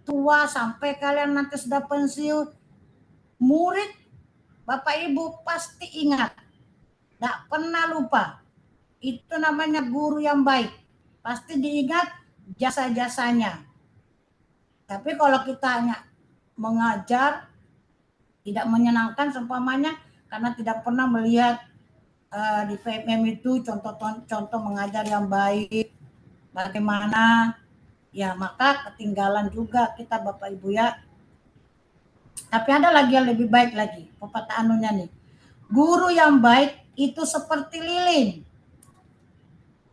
tua sampai kalian nanti sudah pensiun, murid Bapak Ibu pasti ingat, tidak pernah lupa. Itu namanya guru yang baik, pasti diingat jasa-jasanya. Tapi kalau kita hanya mengajar tidak menyenangkan seumpamanya karena tidak pernah melihat di PMM itu contoh mengajar yang baik bagaimana, ya maka ketinggalan juga kita Bapak Ibu ya. Tapi ada lagi yang lebih baik lagi, pepatah anunya nih, guru yang baik itu seperti lilin,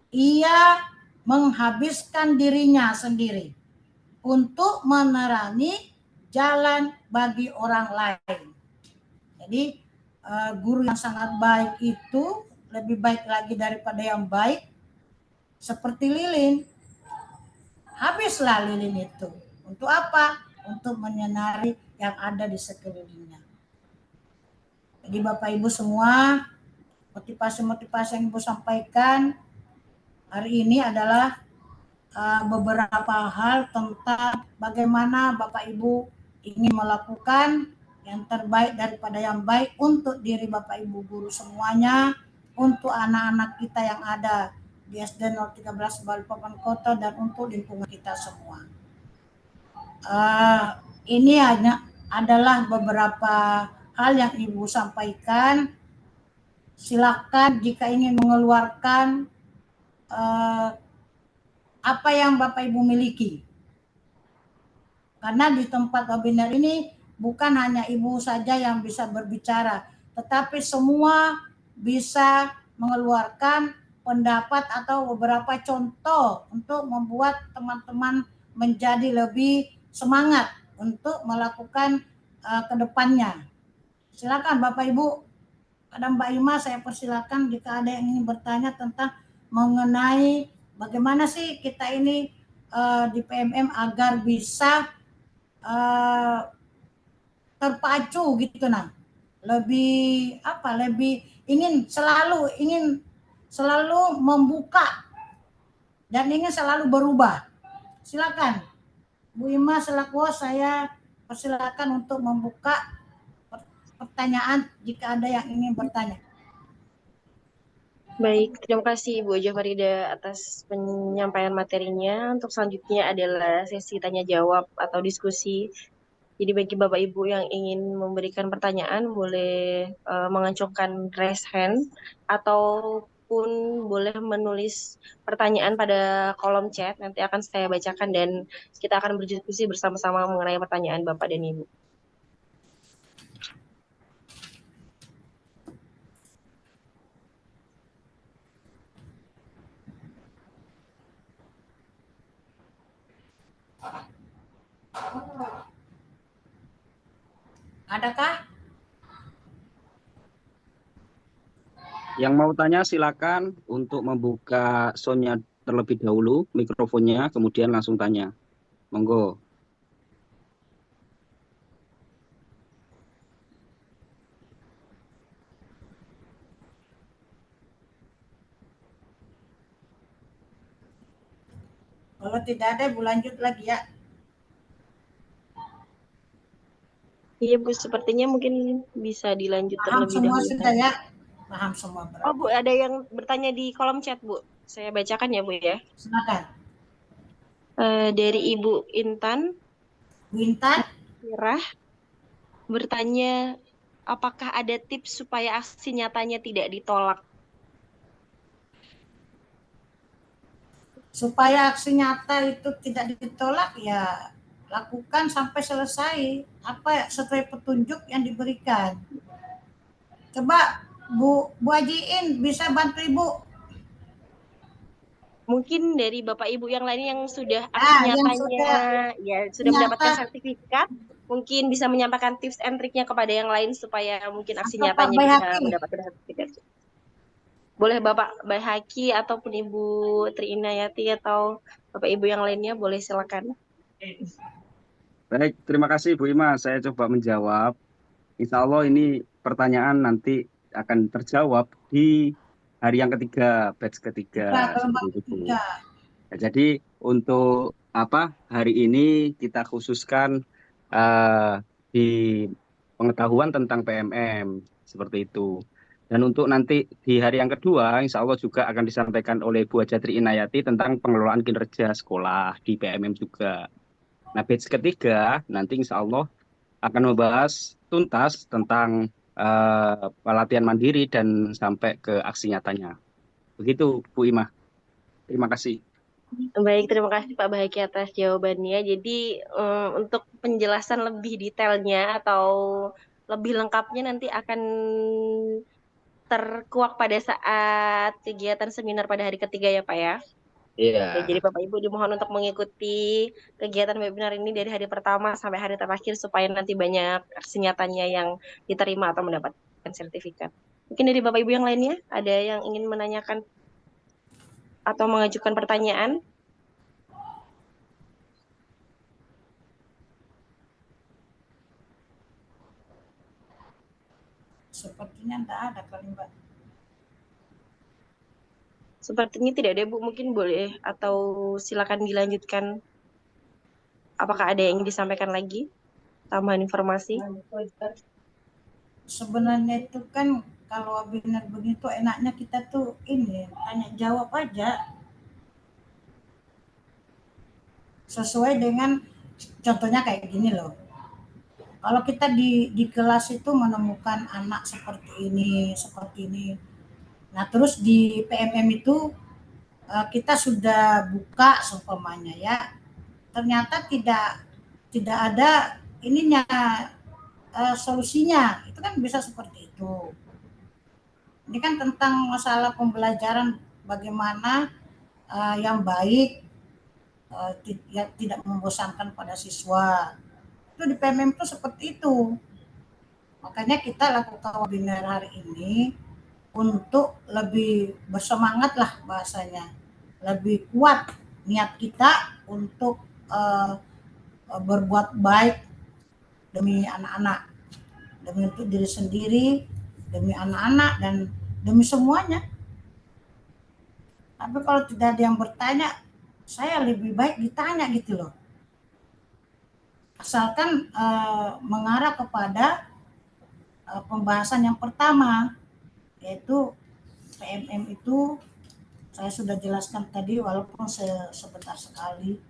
ia menghabiskan dirinya sendiri untuk menerangi jalan bagi orang lain. Jadi guru yang sangat baik itu lebih baik lagi daripada yang baik, seperti lilin. Habislah lilin itu. Untuk apa? Untuk menyinari yang ada di sekelilingnya. Jadi Bapak Ibu semua, motivasi-motivasi yang Ibu sampaikan hari ini adalah beberapa hal tentang bagaimana Bapak Ibu ingin melakukan yang terbaik daripada yang baik untuk diri Bapak Ibu guru semuanya, untuk anak-anak kita yang ada di SD 013 Balikpapan Kota, dan untuk lingkungan kita semua. Ini hanya adalah beberapa hal yang Ibu sampaikan. Silakan jika ingin mengeluarkan apa yang Bapak Ibu miliki. Karena di tempat webinar ini bukan hanya Ibu saja yang bisa berbicara, tetapi semua bisa mengeluarkan pendapat atau beberapa contoh untuk membuat teman-teman menjadi lebih semangat untuk melakukan ke depannya. Silakan Bapak Ibu. Ada Mbak Ima, saya persilakan jika ada yang ingin bertanya tentang mengenai bagaimana sih kita ini di PMM agar bisa terpacu gitu nah, lebih ingin selalu membuka dan ingin selalu berubah. Silakan Bu Ima selaku saya persilakan untuk membuka pertanyaan jika ada yang ingin bertanya. Baik, terima kasih Ibu Ija Farida atas penyampaian materinya. Untuk selanjutnya adalah sesi tanya jawab atau diskusi. Jadi bagi Bapak Ibu yang ingin memberikan pertanyaan boleh mengancungkan raise hand ataupun boleh menulis pertanyaan pada kolom chat. Nanti akan saya bacakan dan kita akan berdiskusi bersama-sama mengenai pertanyaan Bapak dan Ibu. Adakah? Yang mau tanya silakan untuk membuka soundnya terlebih dahulu, mikrofonnya, kemudian langsung tanya. Monggo. Kalau tidak ada, Bu lanjut lagi ya. Iya Bu, sepertinya mungkin bisa dilanjut Paham terlebih semua dahulu. sudah ya? Paham semua berarti. Oh Bu, ada yang bertanya di kolom chat Bu. Saya bacakan ya Bu ya. Silakan. Dari Ibu Intan. Bu Intan. Irah bertanya, apakah ada tips supaya aksi nyatanya tidak ditolak? Supaya aksi nyata itu tidak ditolak ya lakukan sampai selesai apa sesuai petunjuk yang diberikan. Coba Bu Hajiin bisa bantu Ibu. Mungkin dari Bapak Ibu yang lain yang sudah aksi nyatanya sudah mendapatkan sertifikat, mungkin bisa menyampaikan tips and triknya kepada yang lain supaya mungkin aksi nyatanya bisa mendapatkan sertifikat. Boleh Bapak Bayhaki ataupun Ibu Tri Inayati atau Bapak Ibu yang lainnya boleh silakan. Baik, terima kasih Bu Ima. Saya coba menjawab. Insya Allah ini pertanyaan nanti akan terjawab di hari yang ketiga, batch ketiga. Seperti itu, Bu. Ya, jadi untuk hari ini kita khususkan di pengetahuan tentang PMM seperti itu. Dan untuk nanti di hari yang kedua, insya Allah juga akan disampaikan oleh Bu Hajatri Inayati tentang pengelolaan kinerja sekolah di PMM juga. Nah, batch ketiga nanti insya Allah akan membahas tuntas tentang pelatihan mandiri dan sampai ke aksi nyatanya. Begitu, Bu Imah. Terima kasih. Baik, terima kasih Pak Bahaki atas jawabannya. Jadi untuk penjelasan lebih detailnya atau lebih lengkapnya nanti akan terkuak pada saat kegiatan seminar pada hari ketiga ya Pak ya. Iya. Oke, jadi Bapak Ibu dimohon untuk mengikuti kegiatan webinar ini dari hari pertama sampai hari terakhir supaya nanti banyak aksi nyatanya yang diterima atau mendapatkan sertifikat. Mungkin dari Bapak Ibu yang lainnya ada yang ingin menanyakan atau mengajukan pertanyaan? Sepertinya tidak ada kali Mbak. Sepertinya tidak ada Bu, mungkin boleh atau silakan dilanjutkan. Apakah ada yang ingin disampaikan lagi? Tambahan informasi? Sebenarnya itu kan kalau webinar begitu enaknya kita tuh ini tanya jawab aja sesuai dengan contohnya kayak gini loh. Kalau kita di kelas itu menemukan anak seperti ini. Nah, terus di PMM itu kita sudah buka seumpamanya ya. Ternyata tidak ada ininya solusinya. Itu kan bisa seperti itu. Ini kan tentang masalah pembelajaran bagaimana yang baik tidak membosankan pada siswa. Itu di PMM itu seperti itu. Makanya kita lakukan webinar hari ini untuk lebih bersemangat lah bahasanya, lebih kuat niat kita untuk berbuat baik demi anak-anak, demi untuk diri sendiri, demi anak-anak dan demi semuanya. Tapi kalau tidak ada yang bertanya, saya lebih baik ditanya gitu loh. Asalkan mengarah kepada pembahasan yang pertama, yaitu PMM itu saya sudah jelaskan tadi walaupun sebentar sekali.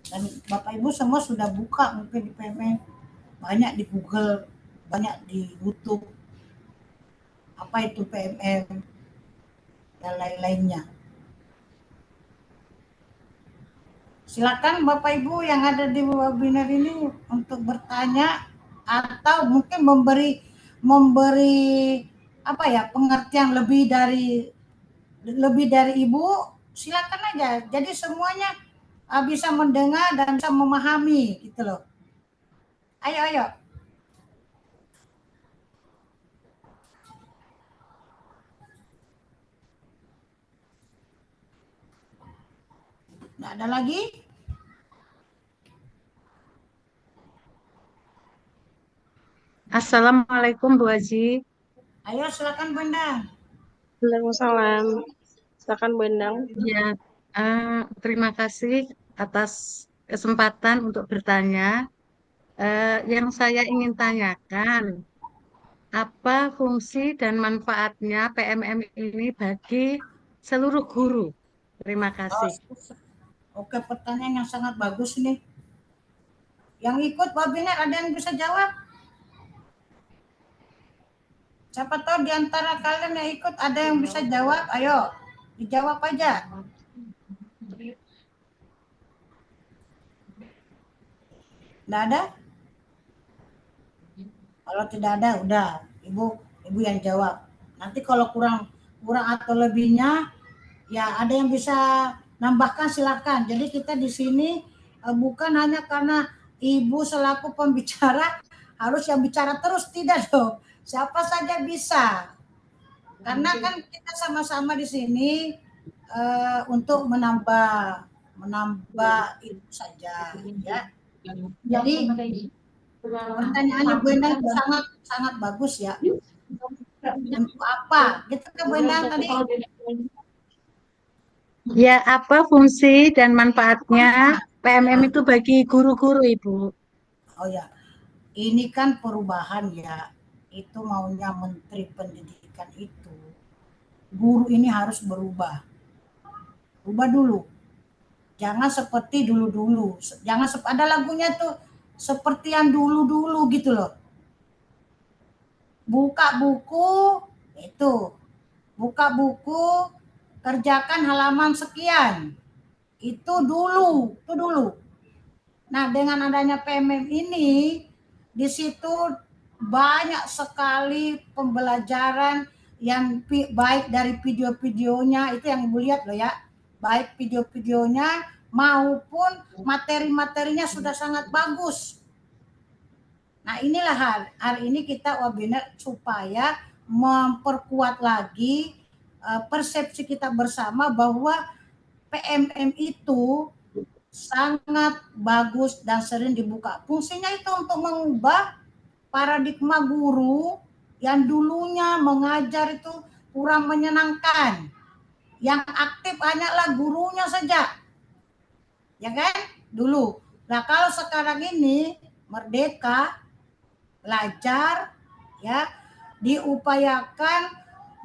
Dan Bapak Ibu semua sudah buka mungkin di PMM, banyak di Google, banyak di YouTube. Apa itu PMM dan lain-lainnya. Silakan Bapak Ibu yang ada di webinar ini untuk bertanya atau mungkin memberi apa ya pengertian lebih dari Ibu, silakan aja. Jadi semuanya bisa mendengar dan bisa memahami gitu loh. Ayo. Nggak ada lagi? Assalamualaikum Bu Haji. Ayo silakan Bu Endang. Waalaikumsalam. Silakan Bu Endang. Ya, terima kasih atas kesempatan untuk bertanya. Yang saya ingin tanyakan, apa fungsi dan manfaatnya PMM ini bagi seluruh guru? Terima kasih. Oke, pertanyaan yang sangat bagus nih. Yang ikut webinar ada yang bisa jawab? Siapa tahu di antara kalian yang ikut ada yang bisa jawab? Ayo, dijawab aja. Nggak ada? Kalau tidak ada, udah ibu yang jawab. Nanti kalau kurang atau lebihnya, ya ada yang bisa nambahkan silakan. Jadi kita di sini bukan hanya karena ibu selaku pembicara harus yang bicara terus, tidak dong. Siapa saja bisa. Karena kan kita sama-sama di sini untuk menambah itu saja, ya. Jadi pertanyaannya Bu Endang itu sangat bagus ya. Untuk apa? Gitu kan Bu Endang tadi. Ya, apa fungsi dan manfaatnya PMM Nah, itu bagi guru-guru, Ibu. oh ya, ini kan perubahan ya. Itu maunya Menteri Pendidikan itu. Guru ini harus berubah. Ubah dulu. Jangan seperti dulu-dulu. Jangan ada lagunya tuh seperti yang dulu-dulu gitu loh. Buka buku itu, buka buku, kerjakan halaman sekian. Itu dulu. Nah, dengan adanya PMM ini, di situ banyak sekali pembelajaran yang baik dari video-videonya, itu yang Ibu lihat loh ya, baik video-videonya maupun materi-materinya sudah sangat bagus. Nah, inilah hari ini kita webinar supaya memperkuat lagi persepsi kita bersama bahwa PMM itu sangat bagus dan sering dibuka. Fungsinya itu untuk mengubah paradigma guru yang dulunya mengajar itu kurang menyenangkan. Yang aktif hanyalah gurunya saja. Ya kan? Dulu. Nah, kalau sekarang ini merdeka, belajar, ya, diupayakan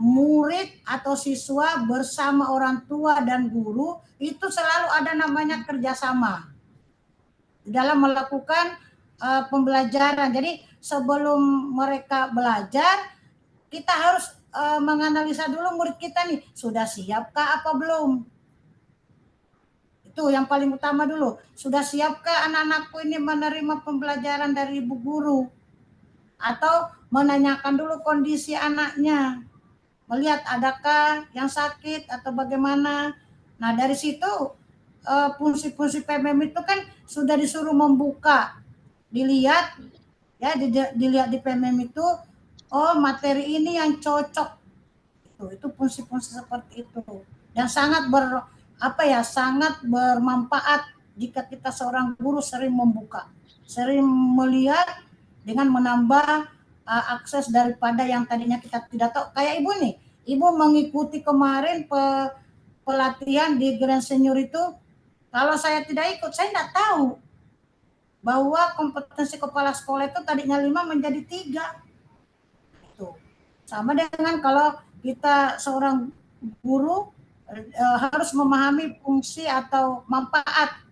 murid atau siswa bersama orang tua dan guru itu selalu ada namanya kerjasama dalam melakukan pembelajaran. Jadi sebelum mereka belajar, kita harus menganalisa dulu murid kita nih, sudah siapkah apa belum? Itu yang paling utama dulu. Sudah siapkah anak-anakku ini menerima pembelajaran dari ibu guru? Atau menanyakan dulu kondisi anaknya. Melihat adakah yang sakit atau bagaimana. Nah, dari situ fungsi-fungsi PMM itu kan sudah disuruh membuka. Dilihat ya, dilihat di PMM itu, oh materi ini yang cocok. Itu fungsi-fungsi seperti itu. Dan sangat sangat bermanfaat jika kita seorang guru sering membuka, sering melihat dengan menambah akses daripada yang tadinya kita tidak tahu. Kayak ibu nih, ibu mengikuti kemarin pelatihan di Grand Senior itu, kalau saya tidak ikut, saya tidak tahu bahwa kompetensi kepala sekolah itu tadinya 5 menjadi 3. Itu. Sama dengan kalau kita seorang guru harus memahami fungsi atau manfaat.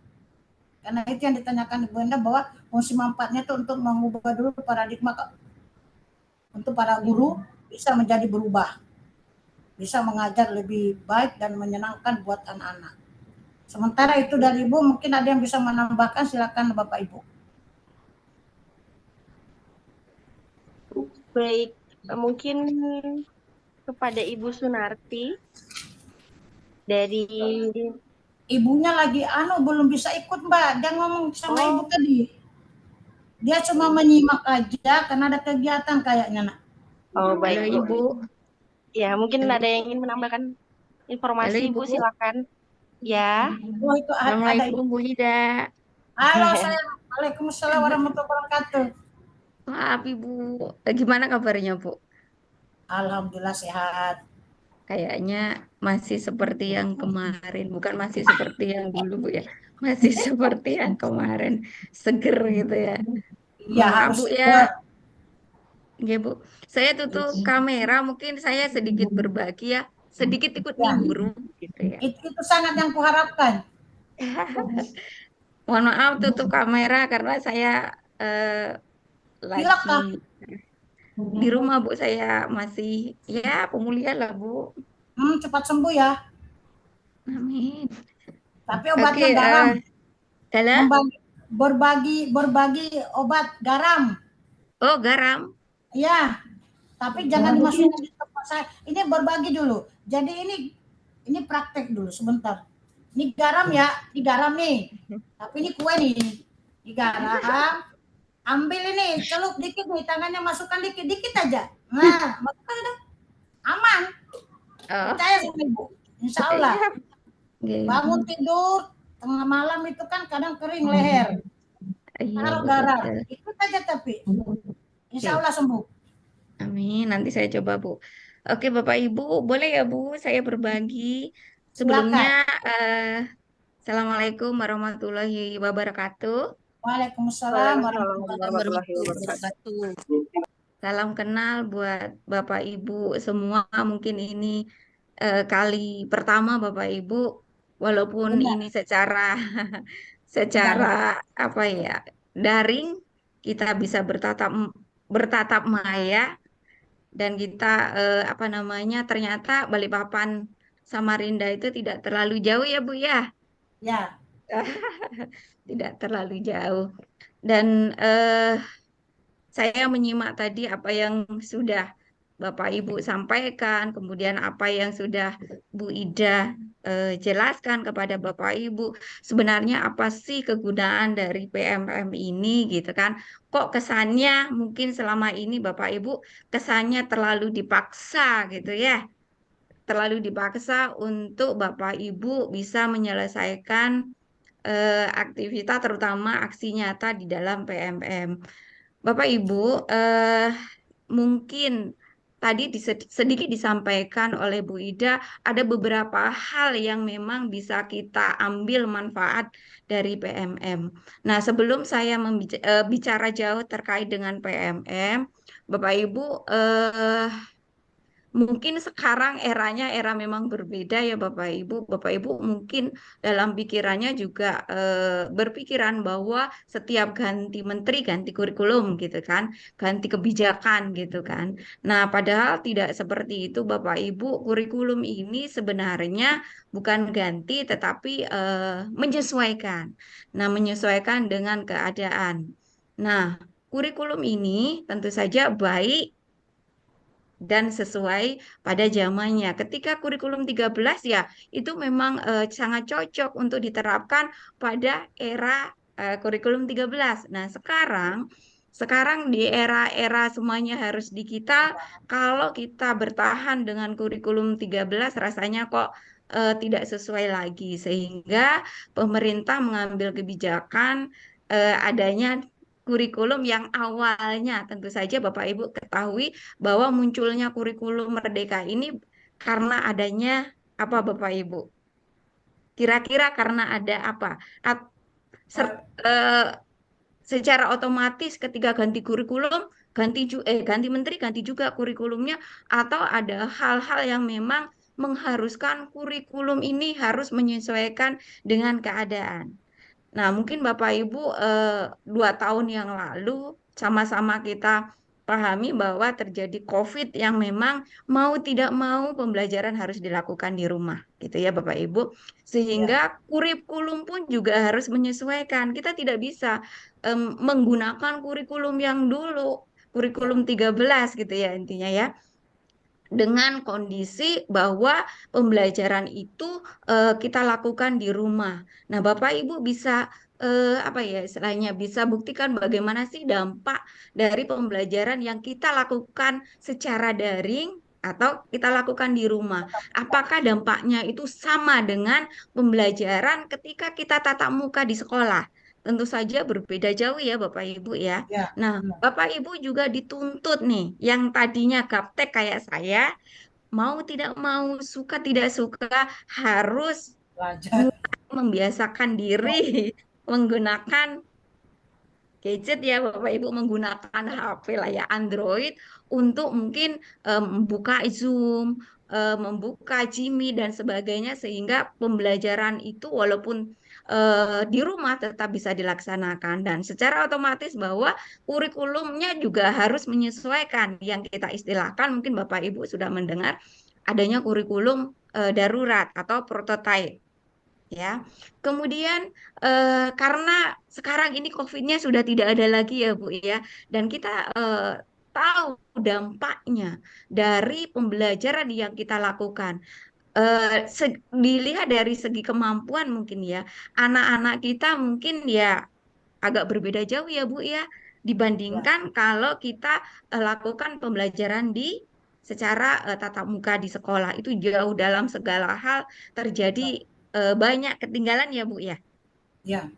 Karena itu yang ditanyakan Ibu Enda, bahwa fungsi manfaatnya itu untuk mengubah dulu paradigma untuk para guru bisa menjadi berubah. Bisa mengajar lebih baik dan menyenangkan buat anak-anak. Sementara itu dari Ibu, mungkin ada yang bisa menambahkan, silakan Bapak Ibu. Baik, mungkin kepada Ibu Sunarti dari Ibunya lagi belum bisa ikut Mbak. Dia ngomong sama Ibu tadi. Dia cuma menyimak aja karena ada kegiatan kayaknya nak. Oh, Halo, baik Ibu. Ya, mungkin Halo. ada yang ingin menambahkan Halo, informasi, Ibu. Bu, silakan. Ya. Oh, itu ada Ibu. Assalamualaikum, Bu Hida. Halo, Waalaikumsalam warahmatullahi wabarakatuh. Maaf, Ibu. Gimana kabarnya, Bu? Alhamdulillah sehat. Kayaknya masih seperti yang kemarin. Bukan masih seperti yang dulu, Bu ya. Masih seperti yang kemarin. Seger gitu ya. Iya Maaf, harus Bu ya. Ya, Bu. Saya tutup kamera. Mungkin saya sedikit berbagi ya. Sedikit ikut ya. nimbrung gitu ya. Itu sangat yang kuharapkan. Mohon maaf tutup kamera karena saya Pilek kah? lagi di rumah, Bu. Saya masih ya pemulihan lah, Bu. Cepat sembuh ya. Amin. Tapi Oke, obatnya garam. Dala. Berbagi obat garam. Oh, garam. Ya, tapi jangan dimasukin di tempat saya. Ini berbagi dulu. Jadi ini praktek dulu sebentar. Ini garam ya, ini garam nih. Tapi ini kue nih. Ini garam. Ambil ini, celup dikit nih, tangannya masukkan dikit aja. Nah, makanya aman. Oh, Percaya sama Ibu. Insya Allah. iya. Bangun tidur, tengah malam itu kan kadang kering leher. Iya, Taruh Bu, garam. betul. Ikut aja tapi. Insya Oke. Allah sembuh. Amin. Nanti saya coba, Bu. Oke, Bapak Ibu, boleh ya, Bu, saya berbagi. Sebelumnya Silakan. eh, Assalamualaikum warahmatullahi wabarakatuh. Waalaikumsalam Waalaikumsalam warahmatullahi warahmatullahi wabarakatuh. Salam kenal buat Bapak Ibu semua. Mungkin ini kali pertama Bapak Ibu, walaupun Benar, ini secara daring. secara apa ya daring, kita bisa bertatap maya dan kita apa namanya ternyata Balikpapan Samarinda itu tidak terlalu jauh ya Bu ya, Ya, tidak terlalu jauh. Dan saya menyimak tadi apa yang sudah Bapak Ibu sampaikan, kemudian apa yang sudah Bu Ida jelaskan kepada Bapak Ibu. Sebenarnya apa sih kegunaan dari PMM ini gitu kan? Kok kesannya mungkin selama ini Bapak Ibu kesannya terlalu dipaksa gitu ya. Terlalu dipaksa untuk Bapak Ibu bisa menyelesaikan aktivitas terutama aksi nyata di dalam PMM. Bapak Ibu, mungkin tadi sedikit disampaikan oleh Bu Ida, ada beberapa hal yang memang bisa kita ambil manfaat dari PMM. Nah, sebelum saya bicara jauh terkait dengan PMM, Bapak Ibu, mungkin sekarang eranya era memang berbeda ya Bapak Ibu. Bapak Ibu mungkin dalam pikirannya juga berpikiran bahwa setiap ganti menteri ganti kurikulum gitu kan, ganti kebijakan gitu kan. Nah, padahal tidak seperti itu Bapak Ibu. Kurikulum ini sebenarnya bukan ganti tetapi menyesuaikan. Nah, menyesuaikan dengan keadaan. Nah, kurikulum ini tentu saja baik dan sesuai pada zamannya. Ketika kurikulum 13 ya, itu memang sangat cocok untuk diterapkan pada era kurikulum 13. Nah, sekarang di era-era semuanya harus digital, kalau kita bertahan dengan kurikulum 13 rasanya kok tidak sesuai lagi sehingga pemerintah mengambil kebijakan adanya kurikulum yang awalnya tentu saja Bapak Ibu ketahui bahwa munculnya kurikulum Merdeka ini karena adanya apa Bapak Ibu? Kira-kira karena ada apa? At- ser- eh, eh, Secara otomatis ketika ganti kurikulum, ganti menteri, ganti juga kurikulumnya, atau ada hal-hal yang memang mengharuskan kurikulum ini harus menyesuaikan dengan keadaan. Nah, mungkin Bapak Ibu 2 tahun yang lalu sama-sama kita pahami bahwa terjadi COVID yang memang mau tidak mau pembelajaran harus dilakukan di rumah, gitu ya Bapak Ibu. Sehingga ya, kurikulum pun juga harus menyesuaikan. Kita tidak bisa menggunakan kurikulum yang dulu, kurikulum ya, 13 gitu ya intinya ya dengan kondisi bahwa pembelajaran itu kita lakukan di rumah. Nah, Bapak Ibu bisa apa ya istilahnya bisa buktikan bagaimana sih dampak dari pembelajaran yang kita lakukan secara daring atau kita lakukan di rumah. Apakah dampaknya itu sama dengan pembelajaran ketika kita tatap muka di sekolah? Tentu saja berbeda jauh ya Bapak Ibu ya. ya, Nah, benar. Bapak Ibu juga dituntut nih, yang tadinya gaptek kayak saya, mau tidak mau, suka tidak suka, harus Belajar. mulai membiasakan diri menggunakan gadget ya Bapak Ibu, menggunakan HP layar Android untuk mungkin membuka Zoom, membuka Jimmy dan sebagainya sehingga pembelajaran itu walaupun di rumah tetap bisa dilaksanakan dan secara otomatis bahwa kurikulumnya juga harus menyesuaikan yang kita istilahkan mungkin Bapak Ibu sudah mendengar adanya kurikulum darurat atau prototype ya. Kemudian karena sekarang ini COVID-nya sudah tidak ada lagi ya Bu ya, dan kita tahu dampaknya dari pembelajaran yang kita lakukan. Dilihat dari segi kemampuan mungkin ya, anak-anak kita mungkin ya agak berbeda jauh ya Bu ya, Ya, dibandingkan kalau kita lakukan pembelajaran di secara tatap muka di sekolah itu jauh dalam segala hal terjadi banyak ketinggalan ya Bu ya. ya,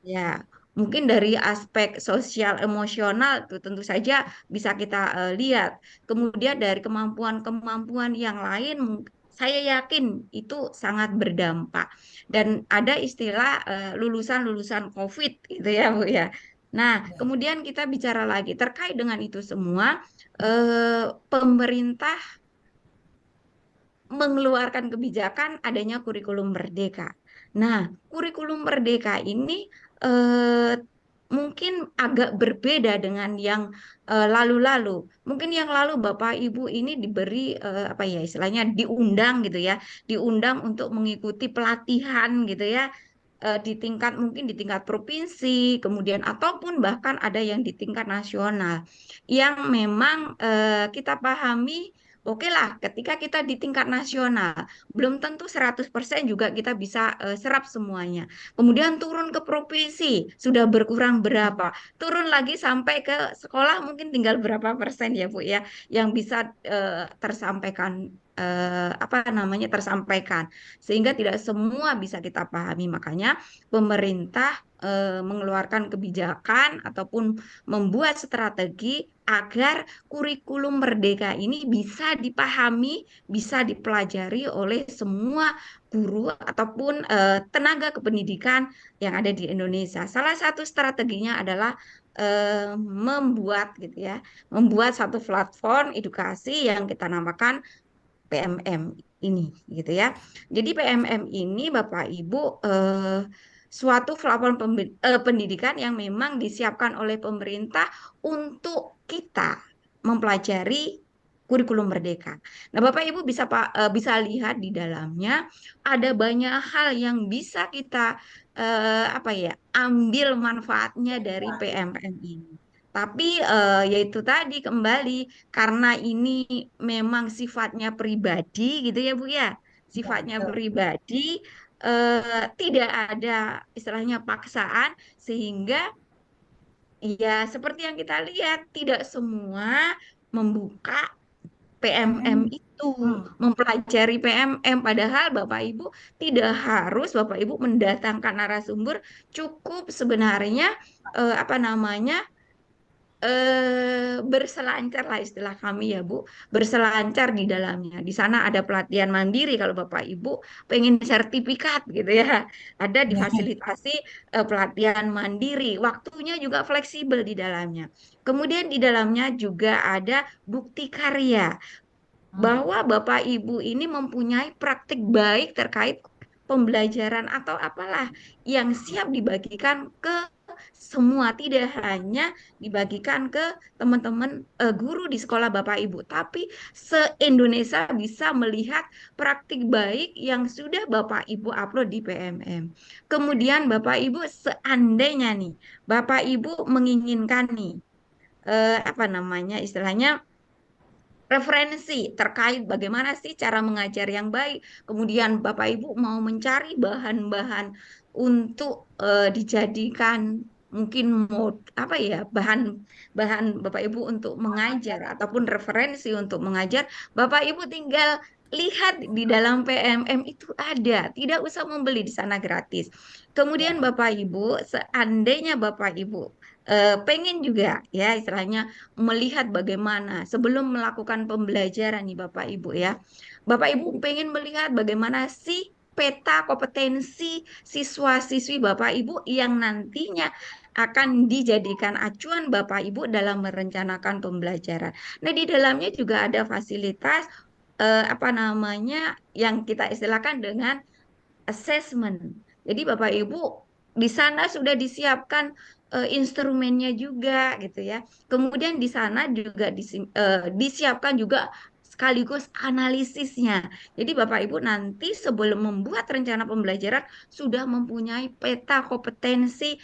Ya, mungkin dari aspek sosial emosional itu tentu saja bisa kita lihat. Kemudian dari kemampuan-kemampuan yang lain saya yakin itu sangat berdampak. Dan ada istilah lulusan-lulusan COVID gitu ya Bu ya. Nah, Ya. kemudian kita bicara lagi terkait dengan itu semua, pemerintah mengeluarkan kebijakan adanya kurikulum merdeka. Nah, kurikulum merdeka ini eh, mungkin agak berbeda dengan yang lalu-lalu. Mungkin yang lalu Bapak Ibu ini diberi apa ya istilahnya diundang gitu ya, diundang untuk mengikuti pelatihan gitu ya. Di tingkat mungkin di tingkat provinsi, kemudian ataupun bahkan ada yang di tingkat nasional, yang memang kita pahami. Oke lah, ketika kita di tingkat nasional, belum tentu 100% juga kita bisa serap semuanya. Kemudian turun ke provinsi, sudah berkurang berapa? Turun lagi sampai ke sekolah mungkin tinggal berapa persen ya Bu ya, yang bisa tersampaikan apa namanya tersampaikan. Sehingga tidak semua bisa kita pahami. Makanya pemerintah mengeluarkan kebijakan ataupun membuat strategi agar kurikulum merdeka ini bisa dipahami, bisa dipelajari oleh semua guru ataupun tenaga kependidikan yang ada di Indonesia. Salah satu strateginya adalah membuat gitu ya, membuat satu platform edukasi yang kita namakan PMM ini gitu ya. Jadi PMM ini Bapak Ibu suatu platform pendidikan yang memang disiapkan oleh pemerintah untuk kita mempelajari kurikulum merdeka. Nah, Bapak Ibu bisa lihat di dalamnya ada banyak hal yang bisa kita apa ya ambil manfaatnya dari PMM ini. Tapi yaitu tadi kembali karena ini memang sifatnya pribadi gitu ya Bu ya, Ya, sifatnya betul. pribadi, tidak ada istilahnya paksaan sehingga ya seperti yang kita lihat tidak semua membuka PMM PMM. itu, Hmm. mempelajari PMM padahal Bapak Ibu tidak harus Bapak Ibu mendatangkan narasumber, cukup sebenarnya apa namanya berselancar lah istilah kami ya Bu, berselancar di dalamnya. Di sana ada pelatihan mandiri kalau Bapak Ibu pengen sertifikat gitu ya. Ada difasilitasi pelatihan mandiri, waktunya juga fleksibel di dalamnya. Kemudian di dalamnya juga ada bukti karya Hmm. bahwa Bapak Ibu ini mempunyai praktik baik terkait pembelajaran atau apalah yang siap dibagikan ke semua, tidak hanya dibagikan ke teman-teman guru di sekolah Bapak Ibu, tapi se-Indonesia bisa melihat praktik baik yang sudah Bapak Ibu upload di PMM. Kemudian Bapak Ibu seandainya nih, Bapak Ibu menginginkan nih apa namanya istilahnya referensi terkait bagaimana sih cara mengajar yang baik. Kemudian Bapak Ibu mau mencari bahan-bahan untuk dijadikan mungkin apa ya bahan Bapak Ibu untuk mengajar ataupun referensi untuk mengajar, Bapak Ibu tinggal lihat di dalam PMM itu ada, tidak usah membeli di sana gratis. Kemudian Ya. Bapak Ibu, seandainya Bapak Ibu pengen juga ya istilahnya melihat bagaimana sebelum melakukan pembelajaran nih Bapak Ibu ya. Bapak Ibu pengen melihat bagaimana sih peta kompetensi siswa-siswi Bapak Ibu yang nantinya akan dijadikan acuan Bapak Ibu dalam merencanakan pembelajaran. Nah, di dalamnya juga ada fasilitas apa namanya yang kita istilahkan dengan assessment. Jadi Bapak Ibu di sana sudah disiapkan instrumennya juga gitu ya. Kemudian di sana juga disiapkan juga sekaligus analisisnya. Jadi Bapak Ibu nanti sebelum membuat rencana pembelajaran sudah mempunyai peta kompetensi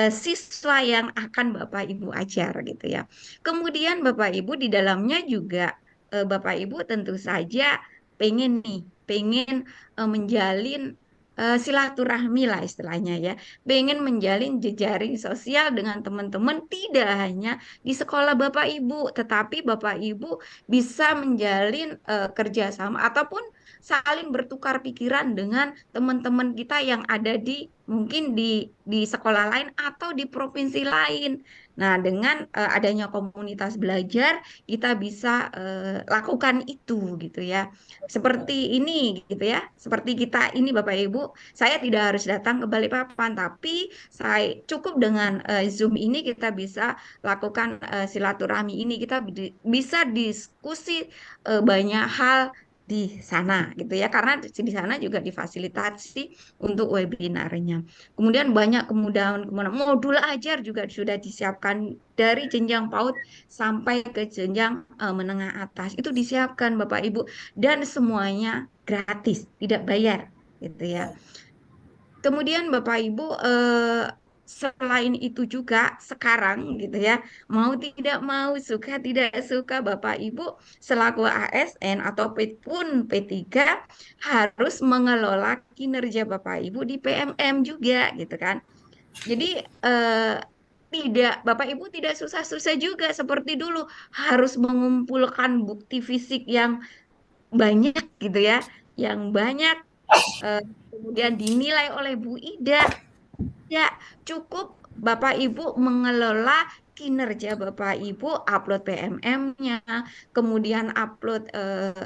siswa yang akan Bapak Ibu ajar gitu ya. Kemudian Bapak Ibu di dalamnya juga Bapak Ibu tentu saja pengen nih, pengen menjalin silaturahmi lah istilahnya ya. Pengen menjalin jejaring sosial dengan teman-teman tidak hanya di sekolah Bapak Ibu, tetapi Bapak Ibu bisa menjalin kerjasama ataupun saling bertukar pikiran dengan teman-teman kita yang ada di mungkin di sekolah lain atau di provinsi lain. Nah, dengan adanya komunitas belajar, kita bisa lakukan itu gitu ya. Seperti ini gitu ya. Seperti kita ini Bapak Ibu, saya tidak harus datang ke Balikpapan, tapi saya cukup dengan Zoom ini kita bisa lakukan silaturahmi ini, kita bisa diskusi banyak hal di sana gitu ya, karena di sana juga difasilitasi untuk webinarnya. Kemudian banyak kemudahan modul ajar juga sudah disiapkan dari jenjang PAUD sampai ke jenjang menengah atas, itu disiapkan Bapak Ibu, dan semuanya gratis, tidak bayar gitu ya. Kemudian Bapak Ibu, selain itu juga sekarang gitu ya, mau tidak mau, suka tidak suka, Bapak Ibu selaku ASN atau pun P3 harus mengelola kinerja Bapak Ibu di PMM juga gitu kan. Jadi Bapak Ibu tidak susah-susah juga seperti dulu harus mengumpulkan bukti fisik yang banyak gitu ya, yang banyak eh, kemudian dinilai oleh Bu Ida. Ya, cukup Bapak Ibu mengelola kinerja Bapak Ibu, upload PMM-nya, kemudian upload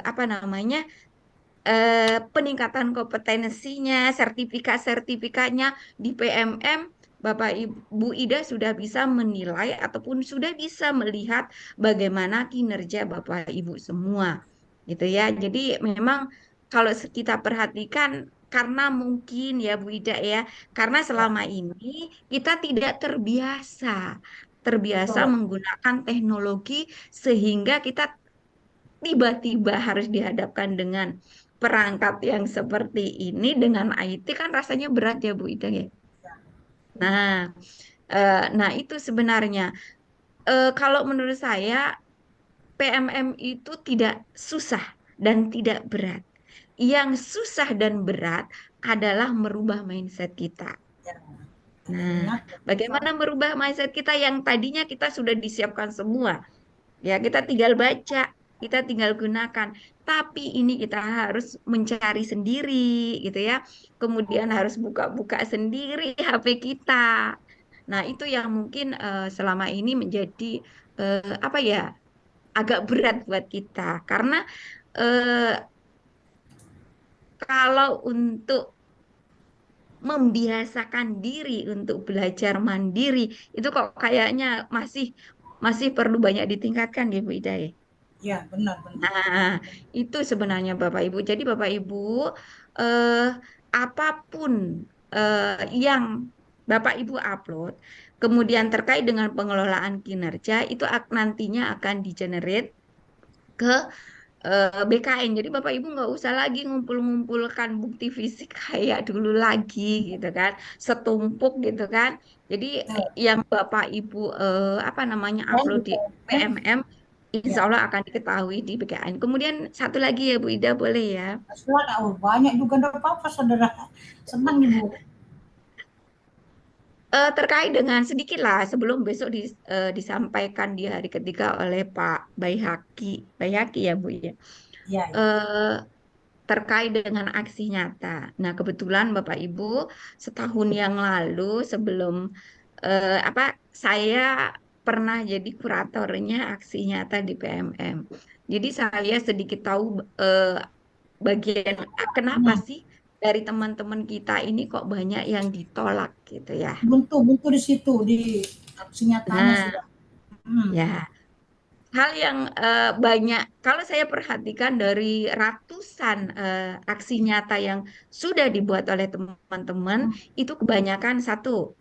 apa namanya, peningkatan kompetensinya, sertifikatnya di PMM. Bapak Ibu Ida sudah bisa menilai ataupun sudah bisa melihat bagaimana kinerja Bapak Ibu semua, gitu ya. Jadi memang kalau kita perhatikan, karena mungkin ya Bu Ida ya, karena selama ini kita tidak terbiasa Betul. menggunakan teknologi, sehingga kita tiba-tiba harus dihadapkan dengan perangkat yang seperti ini dengan IT, kan rasanya berat ya Bu Ida ya. Nah, nah itu sebenarnya kalau menurut saya PMM itu tidak susah dan tidak berat. Yang susah dan berat adalah merubah mindset kita. Ya. Nah, Ingat, bagaimana merubah mindset kita yang tadinya kita sudah disiapkan semua? Ya, kita tinggal baca, kita tinggal gunakan. Tapi ini kita harus mencari sendiri, gitu ya. Kemudian harus buka-buka sendiri HP kita. Nah, itu yang mungkin selama ini menjadi apa ya, agak berat buat kita. Karena eh, kalau untuk membiasakan diri untuk belajar mandiri, itu kok kayaknya masih masih perlu banyak ditingkatkan ya Bu Ida ya. ya benar-benar. Nah, itu sebenarnya Bapak Ibu. Jadi Bapak Ibu, eh, apapun yang Bapak Ibu upload, kemudian terkait dengan pengelolaan kinerja, itu nantinya akan di-generate ke BKN. Jadi Bapak Ibu nggak usah lagi ngumpul-ngumpulkan bukti fisik kayak dulu lagi gitu kan, setumpuk gitu kan. Jadi Betul. yang Bapak Ibu apa namanya Dan upload di di PMM, PMM, Insya ya, Allah akan diketahui di BKN. Kemudian satu lagi ya Bu Ida, boleh ya? silakan. Oh, banyak juga, enggak apa-apa, saudara. Senang Ibu. Terkait dengan sedikit lah sebelum besok disampaikan di hari ketiga oleh Pak Baihaki ya Bu ya. Ya, ya. Eh, Terkait dengan aksi nyata. Nah, kebetulan Bapak Ibu setahun yang lalu sebelum apa, saya pernah jadi kuratornya aksi nyata di PMM. Jadi saya sedikit tahu bagian kenapa Hmm. sih dari teman-teman kita ini kok banyak yang ditolak gitu ya. Buntu di situ, di aksi nyatanya Nah, sudah. Hmm. ya. Hal yang banyak, kalau saya perhatikan dari ratusan aksi nyata yang sudah dibuat oleh teman-teman, Hmm. itu kebanyakan satu,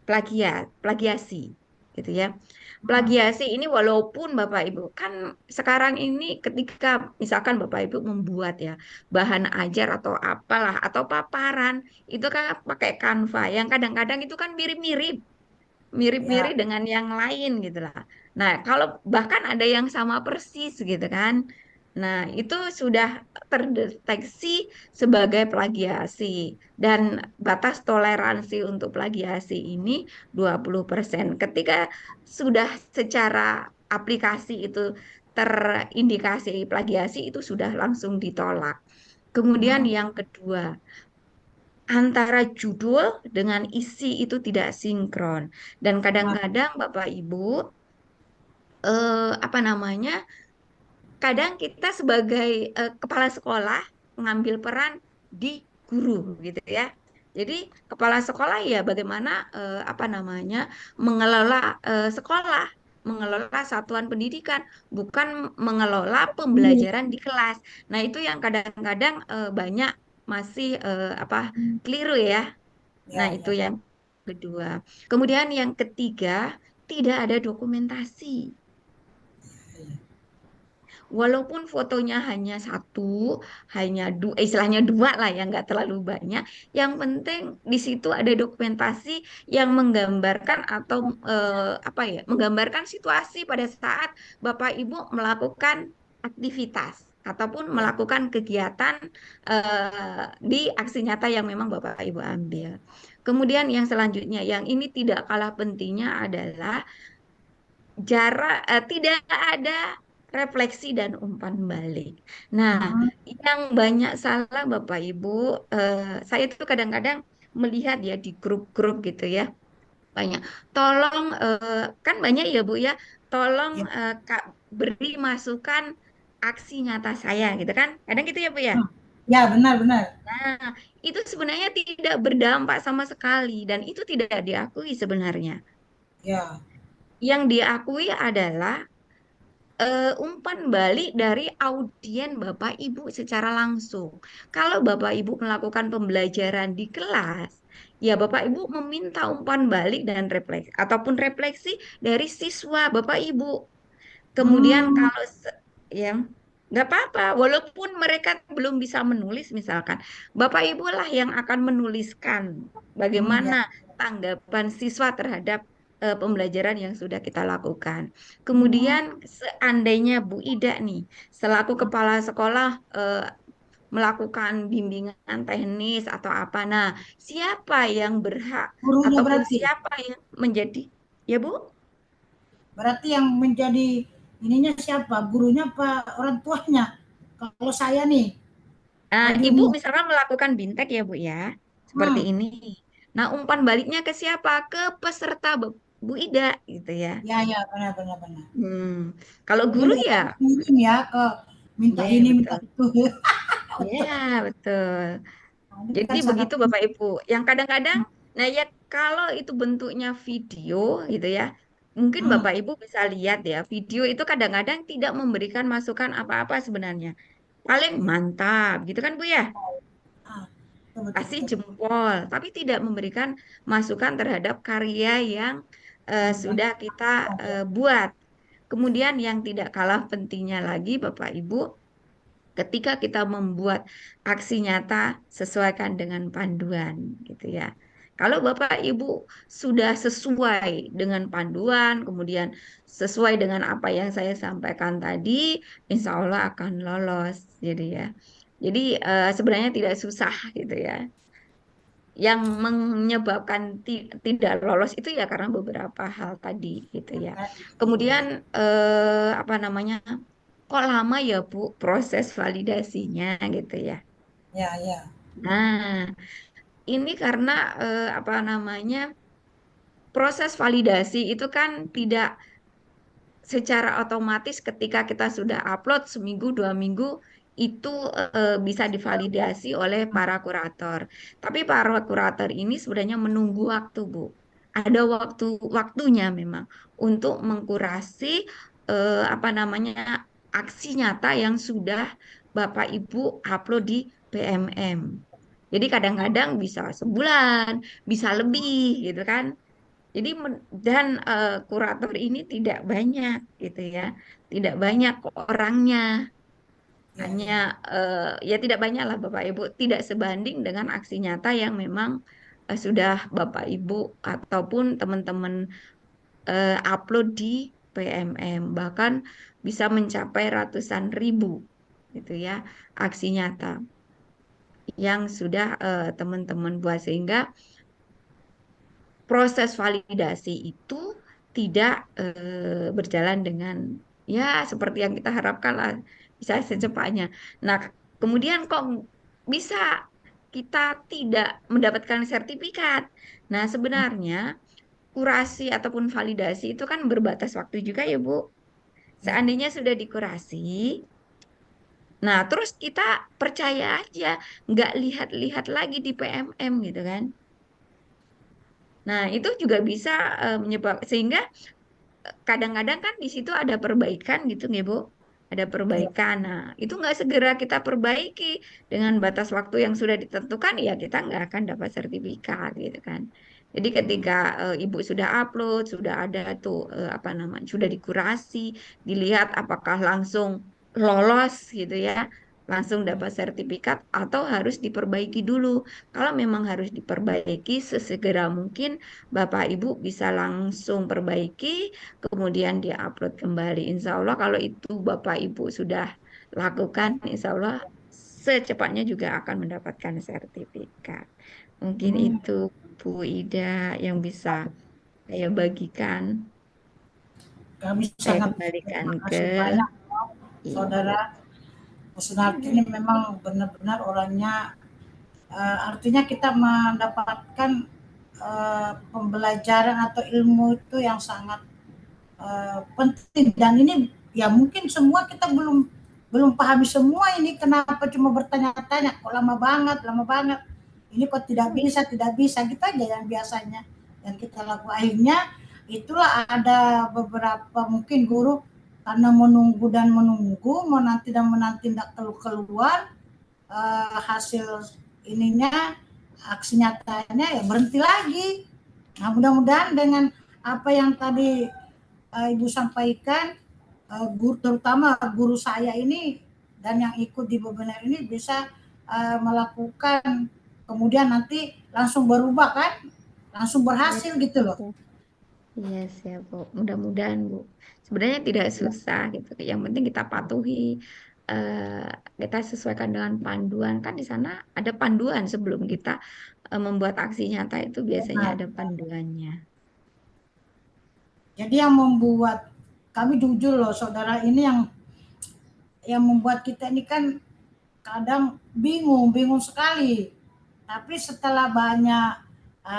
plagiasi, gitu ya. Hmm. Plagiasi ini walaupun Bapak Ibu, kan sekarang ini ketika misalkan Bapak Ibu membuat ya, bahan ajar atau apalah, atau paparan, itu kan pakai Canva, yang kadang-kadang itu kan mirip-mirip Ya, mirip-mirip dengan yang lain gitu lah. Nah, kalau bahkan ada yang sama persis gitu kan. Nah, itu sudah terdeteksi sebagai plagiasi, dan batas toleransi untuk plagiasi ini 20%. Ketika sudah secara aplikasi itu terindikasi plagiasi, itu sudah langsung ditolak. Kemudian yang kedua, antara judul dengan isi itu tidak sinkron. Dan kadang-kadang Bapak Ibu, apa namanya, kadang kita sebagai kepala sekolah mengambil peran di guru gitu ya. Jadi kepala sekolah ya bagaimana apa namanya mengelola sekolah, mengelola satuan pendidikan, bukan mengelola pembelajaran di kelas. Nah, itu yang kadang-kadang banyak masih apa keliru ya. Nah, Ya, itu ya. yang kedua. Kemudian yang ketiga, tidak ada dokumentasi. Walaupun fotonya hanya satu, hanya dua, istilahnya dua lah yang nggak terlalu banyak. Yang penting di situ ada dokumentasi yang menggambarkan atau apa ya, menggambarkan situasi pada saat Bapak Ibu melakukan aktivitas ataupun Ya. melakukan kegiatan di aksi nyata yang memang Bapak Ibu ambil. Kemudian yang selanjutnya, yang ini tidak kalah pentingnya adalah jarak tidak ada refleksi dan umpan balik. Nah, Hmm, yang banyak salah Bapak Ibu, saya tuh kadang-kadang melihat ya di grup-grup gitu ya, banyak. Tolong kan banyak ya Bu ya, tolong ya. Kak beri masukan aksi nyata saya gitu kan. Kadang gitu ya Bu ya. Hmm. Ya, benar-benar. Nah, itu sebenarnya tidak berdampak sama sekali dan itu tidak diakui sebenarnya. Ya. Yang diakui adalah umpan balik dari audien Bapak Ibu secara langsung. Kalau Bapak Ibu melakukan pembelajaran di kelas, ya Bapak Ibu meminta umpan balik dan refleksi ataupun refleksi dari siswa Bapak Ibu. Kemudian Hmm, kalau ya nggak apa-apa, walaupun mereka belum bisa menulis misalkan, Bapak Ibu lah yang akan menuliskan ya. bagaimana tanggapan siswa terhadap pembelajaran yang sudah kita lakukan. Hmm, Kemudian seandainya Bu Ida nih, selaku kepala sekolah melakukan bimbingan teknis atau apa, nah siapa yang berhak gurunya ataupun berarti. siapa yang menjadi, ya Bu? Berarti yang menjadi ininya siapa? Gurunya apa orang tuanya? Kalau saya nih, Ibu ajunya. misalkan melakukan bintek ya Bu ya, seperti Hmm, ini. Nah, umpan baliknya ke siapa? Ke peserta Bu Ida gitu ya. ya, ya, benar, benar, benar. Hmm. Kalau Dia guru nggak ya, akan kirim ya ke minta ya ini, minta betul. itu. Ya betul. Nah, ini Jadi kan sangat begitu Bapak Ibu. Yang kadang-kadang, nah ya kalau itu bentuknya video gitu ya, mungkin hmm, Bapak Ibu bisa lihat ya, video itu kadang-kadang tidak memberikan masukan apa-apa sebenarnya. Paling mantap gitu kan Bu ya? ah, betul, betul, Kasih betul. jempol, tapi tidak memberikan masukan terhadap karya yang Yang sudah kita ya. buat. Kemudian yang tidak kalah pentingnya lagi, Bapak Ibu, ketika kita membuat aksi nyata, sesuaikan dengan panduan, gitu ya. Kalau Bapak Ibu sudah sesuai dengan panduan, kemudian sesuai dengan apa yang saya sampaikan tadi, insya Allah akan lolos, jadi ya. Jadi sebenarnya tidak susah gitu ya. Yang menyebabkan tidak lolos itu ya karena beberapa hal tadi gitu ya. Betul. Kemudian apa namanya? Kok lama ya Bu proses validasinya gitu ya. Ya, ya. Nah, ini karena apa namanya? Proses validasi itu kan tidak secara otomatis ketika kita sudah upload seminggu 2 minggu itu bisa divalidasi oleh para kurator. Tapi para kurator ini sebenarnya menunggu waktu, Bu. Ada waktunya memang untuk mengkurasi apa namanya aksi nyata yang sudah Bapak Ibu upload di PMM. Jadi kadang-kadang bisa sebulan, bisa lebih gitu kan. Jadi dan kurator ini tidak banyak gitu ya, tidak banyak orangnya, Ya, hanya ya. ya tidak banyak lah Bapak Ibu, tidak sebanding dengan aksi nyata yang memang sudah Bapak Ibu ataupun teman-teman upload di PMM, bahkan bisa mencapai ratusan ribu gitu ya aksi nyata yang sudah teman-teman buat sehingga proses validasi itu tidak berjalan dengan ya seperti yang kita harapkan lah bisa secepatnya. Nah, kemudian kok bisa kita tidak mendapatkan sertifikat. Nah, sebenarnya kurasi ataupun validasi itu kan berbatas waktu juga ya, Bu. Ya. Seandainya sudah dikurasi, nah terus kita percaya aja, nggak lihat-lihat lagi di PMM gitu kan. Nah, itu juga bisa sehingga kadang-kadang kan di situ ada perbaikan gitu ya, Bu. Ada Ya. perbaikan. Nah, itu nggak segera kita perbaiki dengan batas waktu yang sudah ditentukan, ya kita nggak akan dapat sertifikat gitu kan. Jadi ketika Ibu sudah upload, sudah ada tuh apa namanya, sudah dikurasi, dilihat apakah langsung lolos gitu ya, langsung dapat sertifikat atau harus diperbaiki dulu. Kalau memang harus diperbaiki sesegera mungkin, Bapak Ibu bisa langsung perbaiki kemudian dia upload kembali. Insya Allah kalau itu Bapak Ibu sudah lakukan, insya Allah secepatnya juga akan mendapatkan sertifikat. Mungkin Hmm, itu Bu Ida yang bisa saya bagikan. kami Saya sangat kembalikan terima ke kasih banyak, Ibu. Saudara. Sunarti ini memang benar-benar orangnya, artinya kita mendapatkan pembelajaran atau ilmu itu yang sangat penting, dan ini ya mungkin semua kita belum belum pahami semua ini, kenapa cuma bertanya-tanya kok lama banget ini, kok tidak bisa gitu aja yang biasanya yang kita lakukan. Akhirnya itulah ada beberapa mungkin guru karena menunggu dan menunggu, menanti dan menanti tidak keluar hasil ininya, aksi nyatanya, ya berhenti lagi. Nah, mudah-mudahan dengan apa yang tadi Ibu sampaikan, guru, terutama guru saya ini dan yang ikut di webinar ini bisa melakukan, kemudian nanti langsung berubah kan, langsung Iya, berhasil gitu loh. iya siap Bu. Mudah-mudahan Bu. Sebenarnya tidak Ya, susah gitu. Yang penting kita patuhi, kita sesuaikan dengan panduan. Kan di sana ada panduan sebelum kita membuat aksi nyata itu biasanya benar. ada panduannya. Jadi yang membuat kami jujur loh, saudara, ini yang membuat kita ini kan kadang bingung sekali. Tapi setelah banyak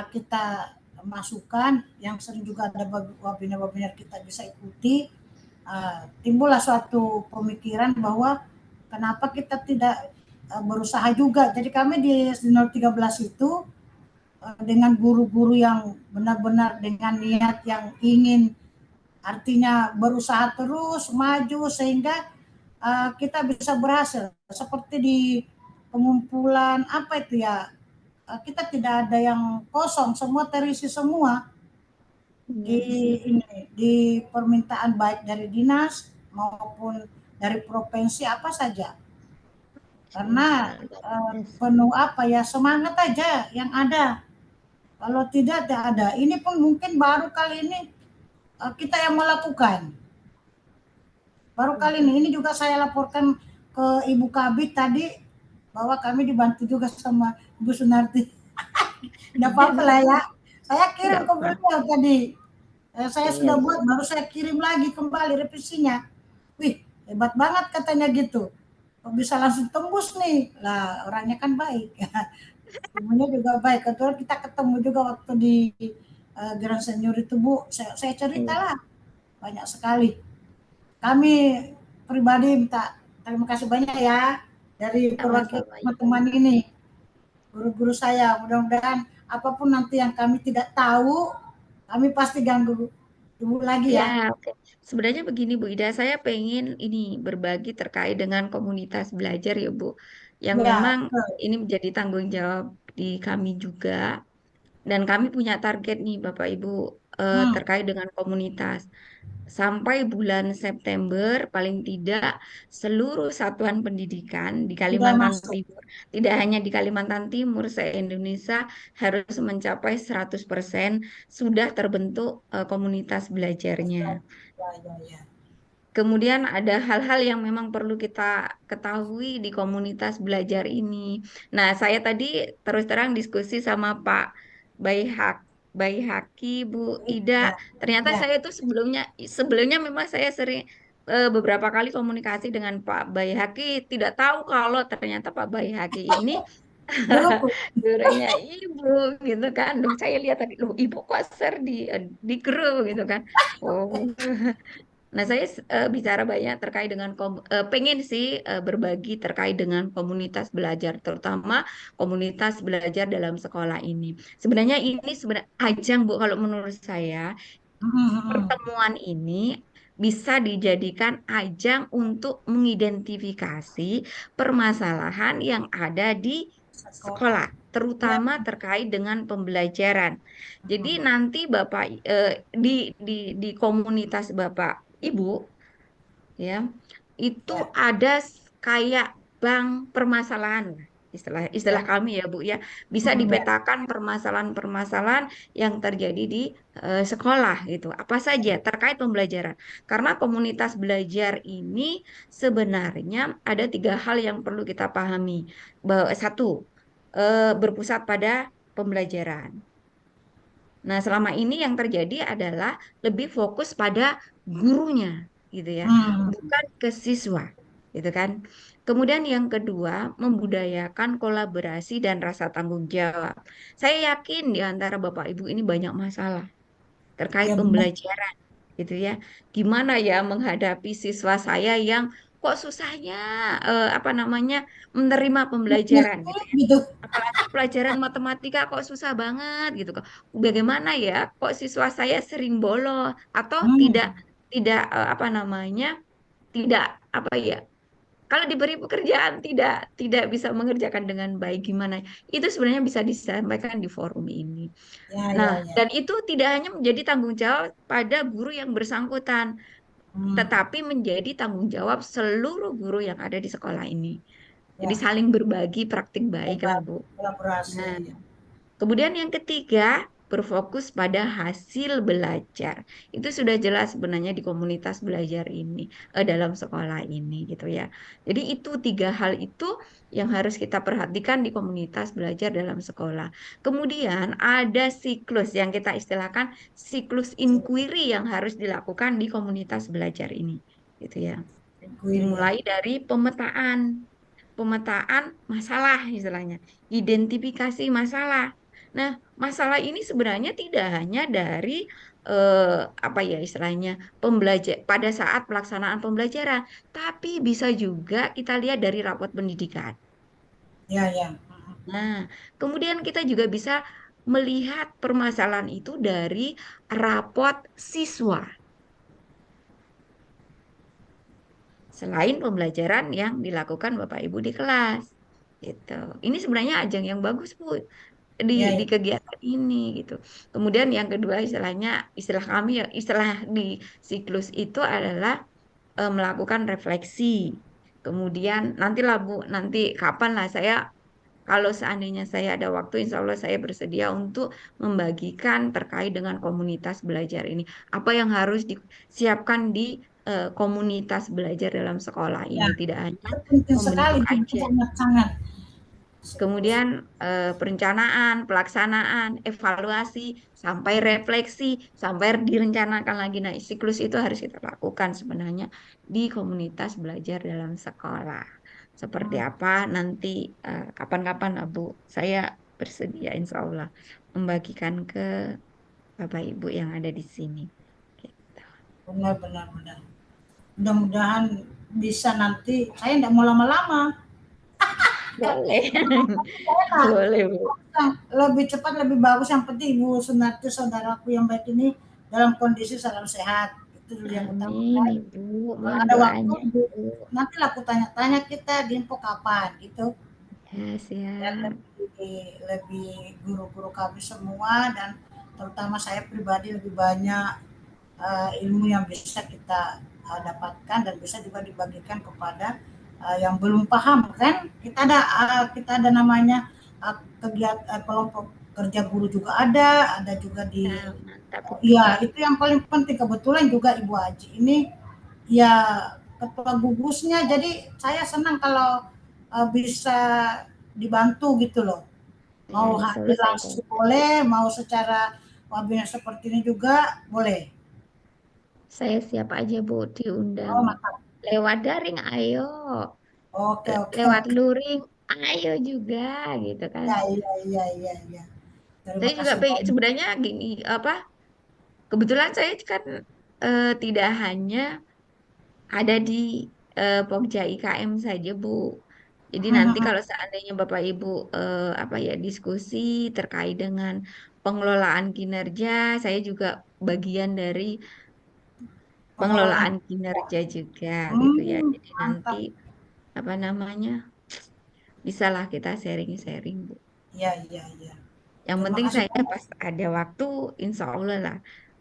kita masukan, yang sering juga ada webinar-webinar kita bisa ikuti, timbullah suatu pemikiran bahwa kenapa kita tidak berusaha juga. Jadi kami di SD 013 itu dengan guru-guru yang benar-benar dengan niat yang ingin, artinya berusaha terus maju sehingga kita bisa berhasil. Seperti di pengumpulan apa itu ya, kita tidak ada yang kosong, semua terisi semua Iya di sih. di permintaan baik dari dinas maupun dari provinsi apa saja. Karena Yes. penuh apa ya, semangat aja yang ada. Kalau tidak ada. Ini pun mungkin baru kali ini kita yang melakukan. Baru kali ini juga saya laporkan ke Ibu Kabit tadi bahwa kami dibantu juga sama Ibu Sunarti. Tidak apa-apa lah ya. Saya kirim Nggak ke apa. beliau tadi. Saya sudah Iya. buat, baru saya kirim lagi kembali revisinya. Wih, hebat banget katanya gitu. Kok bisa langsung tembus nih? Lah, orangnya kan baik. Ibunya juga baik. Kebetulan kita ketemu juga waktu di Grand Senior itu, Bu. Saya cerita Iya. lah banyak sekali. Kami pribadi minta terima kasih banyak ya dari perwakilan Sama-sama teman-teman Ibu. ini, guru-guru saya. Mudah-mudahan apapun nanti yang kami tidak tahu, kami pasti ganggu Ibu lagi Ya, ya. oke. Sebenarnya begini Bu Ida, saya pengen ini berbagi terkait dengan komunitas belajar ya Bu, yang Ya, memang betul. ini menjadi tanggung jawab di kami juga, dan kami punya target nih Bapak Ibu Hmm, terkait dengan komunitas. Sampai bulan September, paling tidak seluruh satuan pendidikan di sudah Kalimantan masuk. Timur, tidak hanya di Kalimantan Timur, se-Indonesia harus mencapai 100% sudah terbentuk komunitas belajarnya. Ya, ya, ya. Kemudian ada hal-hal yang memang perlu kita ketahui di komunitas belajar ini. Nah, saya tadi terus terang diskusi sama Pak Baihak, Baihaki, Bu Ida. Ya, Ternyata ya. saya itu sebelumnya sebelumnya memang saya sering beberapa kali komunikasi dengan Pak Baihaqi, tidak tahu kalau ternyata Pak Baihaqi ini Dulu gurunya ibu gitu kan. Loh, saya lihat tadi, loh ibu kok share di grup gitu kan. Oh. Nah, saya bicara banyak terkait dengan pengen sih berbagi terkait dengan komunitas belajar, terutama komunitas belajar dalam sekolah ini. Sebenarnya ini sebenarnya ajang, Bu, kalau menurut saya pertemuan ini bisa dijadikan ajang untuk mengidentifikasi permasalahan yang ada di sekolah. sekolah, Ya. terutama terkait dengan pembelajaran. Jadi nanti Bapak di komunitas Bapak Ibu ya, itu Ya. ada kayak bank permasalahan lah, istilah istilah Ya. kami ya Bu ya, bisa Ya. dipetakan permasalahan-permasalahan yang terjadi di sekolah gitu, apa saja terkait pembelajaran, karena komunitas belajar ini sebenarnya ada 3 hal yang perlu kita pahami. Bahwa satu, berpusat pada pembelajaran. Nah, selama ini yang terjadi adalah lebih fokus pada gurunya, gitu ya, bukan ke siswa, gitu kan. Kemudian yang kedua, membudayakan kolaborasi dan rasa tanggung jawab. Saya yakin di antara Bapak Ibu ini banyak masalah terkait Ya benar. pembelajaran, gitu ya. Gimana ya menghadapi siswa saya yang kok susahnya apa namanya menerima pembelajaran, gitu ya. Gitu. Apalagi pelajaran matematika kok susah banget gitu kok. Bagaimana ya? Kok siswa saya sering bolos atau tidak Hmm. tidak apa namanya? Tidak apa ya? Kalau diberi pekerjaan tidak bisa mengerjakan dengan baik gimana? Itu sebenarnya bisa disampaikan di forum ini. Ya, Nah, ya, ya. dan itu tidak hanya menjadi tanggung jawab pada guru yang bersangkutan, Hmm. tetapi menjadi tanggung jawab seluruh guru yang ada di sekolah ini. Jadi Ya. saling berbagi praktik baik lah, Bu. Kolaborasi. Nah, Ya. kemudian yang ketiga, berfokus pada hasil belajar. Itu sudah jelas sebenarnya di komunitas belajar ini, dalam sekolah ini gitu ya. Jadi itu 3 hal itu yang harus kita perhatikan di komunitas belajar dalam sekolah. Kemudian ada siklus yang kita istilahkan siklus inquiry yang harus dilakukan di komunitas belajar ini, gitu ya. Inquiry ya. Dimulai dari pemetaan masalah istilahnya, identifikasi masalah. Nah, masalah ini sebenarnya tidak hanya dari apa ya istilahnya pembelajar pada saat pelaksanaan pembelajaran, tapi bisa juga kita lihat dari rapot pendidikan. Ya, ya. Nah, kemudian kita juga bisa melihat permasalahan itu dari rapot siswa. Selain pembelajaran yang dilakukan Bapak Ibu di kelas. Gitu. Ini sebenarnya ajang yang bagus, Bu, Ya, di ya. kegiatan ini gitu. Kemudian yang kedua istilahnya, istilah kami ya, istilah di siklus itu adalah melakukan refleksi. Kemudian nantilah Bu, nanti kapan lah saya kalau seandainya saya ada waktu, insya Allah saya bersedia untuk membagikan terkait dengan komunitas belajar ini. Apa yang harus disiapkan di komunitas belajar dalam sekolah Ya. ini, tidak hanya Itu penting sekali, membentuk itu aja. sangat-sangat. Kemudian perencanaan, pelaksanaan, evaluasi, sampai refleksi, sampai direncanakan lagi. Nah, siklus itu harus kita lakukan sebenarnya di komunitas belajar dalam sekolah. Seperti Hmm. apa nanti kapan-kapan Abu, saya bersedia insya Allah membagikan ke Bapak Ibu yang ada di sini. Gitu. Benar, benar, benar. Mudah-mudahan bisa nanti. Saya tidak mau lama-lama. Boleh, Saya boleh Bu. lebih cepat lebih bagus. Yang penting Ibu Sunarti saudaraku yang baik ini dalam kondisi selalu sehat. Itu dulu yang utama. Amin Ibu, Kalau mohon ada waktu doanya Ibu, Ibu. nanti aku tanya-tanya kita di info kapan gitu. Ya, Dan siap. lebih guru-guru kami semua dan terutama saya pribadi lebih banyak ilmu yang bisa kita dapatkan dan bisa juga dibagikan kepada yang belum paham kan kita ada namanya kegiatan kelompok kerja guru juga ada juga di Ya, mantap itu. ya itu yang paling penting kebetulan juga Ibu Aji ini ya ketua gugusnya jadi saya senang kalau bisa dibantu gitu loh Ya, mau insya Allah hadir saya langsung bantu. boleh mau secara webinar seperti ini juga boleh. Saya siap aja Bu Oh, diundang. mantap. Lewat daring, ayo. Oke, oke, Lewat oke. luring, ayo juga gitu kan. Ya, iya, iya, iya, iya. Terima Saya juga kasih pengen, banyak. sebenarnya gini, apa, kebetulan saya kan tidak hanya ada di Pokja IKM saja, Bu. Jadi nanti kalau seandainya Bapak Ibu apa ya diskusi terkait dengan pengelolaan kinerja, saya juga bagian dari Pengelolaan. pengelolaan kinerja juga gitu ya. Jadi nanti Mantap. apa namanya, bisalah kita sharing-sharing, Bu. Iya, iya, iya. Yang Terima penting kasih saya banyak. pas ada waktu, insya Allah lah,